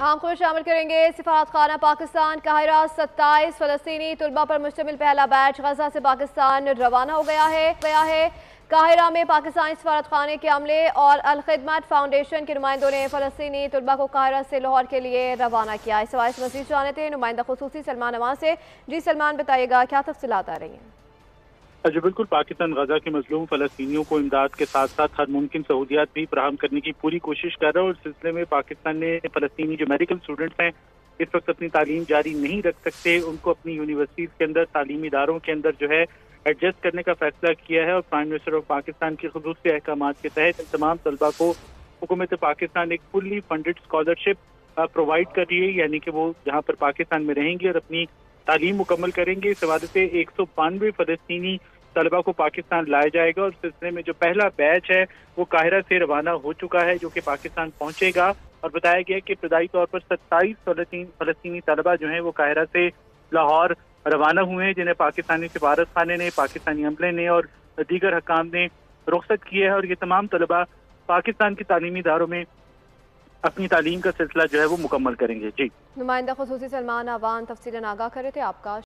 हम खुश शामिल करेंगे। सिफारत खाना पाकिस्तान काहिरा 27 फलस्तीनी तलबा पर मुश्तमिल पहला बैच गजा से पाकिस्तान रवाना हो गया है। काहिरा में पाकिस्तानी सिफारत खाने के अमले और अल खिदमत फाउंडेशन के नुमाइंदों ने फलस्तीनी तलबा को काहिरा से लाहौर के लिए रवाना किया। इस हवाले से मज़ीद जानते हैं नुमाइंदा खुसूसी सलमान अमान से। जी सलमान, बताइएगा क्या तफसीलात आ रही हैं? जी बिल्कुल, पाकिस्तान गजा के मजलूम फलस्तीनियों को इमदाद के साथ साथ हर मुमकिन सहूलियात भी फराहम करने की पूरी कोशिश कर रहा है। और इस सिलसिले में पाकिस्तान ने फलस्तीनी जो मेडिकल स्टूडेंट्स हैं इस वक्त अपनी तालीम जारी नहीं रख सकते, उनको अपनी यूनिवर्सिटीज़ के अंदर तालीमी इदारों के अंदर जो है एडजस्ट करने का फैसला किया है। और प्राइम मिनिस्टर ऑफ पाकिस्तान के खुसूसी अहकामात के तहत इन तमाम तलबा को हुकूमत पाकिस्तान एक फुल्ली फंडेड स्कॉलरशिप प्रोवाइड कर रही है, यानी कि वो जहाँ पर पाकिस्तान में रहेंगे और अपनी तालीम मुकम्मल करेंगे। इस हवाले से 192 फलस्तीनी तलबा को पाकिस्तान लाया जाएगा। और इस सिलसिले में जो पहला बैच है वो काहिरा से रवाना हो चुका है, जो कि पाकिस्तान पहुंचेगा। और बताया गया कि इब्तदाई तौर पर 27 फलस्तीनी तलबा जो हैं वो काहिरा से लाहौर रवाना हुए हैं, जिन्हें पाकिस्तानी सिफारत खाने ने, पाकिस्तानी अमले ने और दीगर हकाम ने रुख्सत किया है। और ये तमाम तलबा पाकिस्तान की तालीमी इदारों में अपनी तालीम का सिलसिला जो है वो मुकम्मल करेंगे। जी, नुमाइंदा खुसूसी सलमान अवान तफसीलन आगाह कर रहे थे। आपका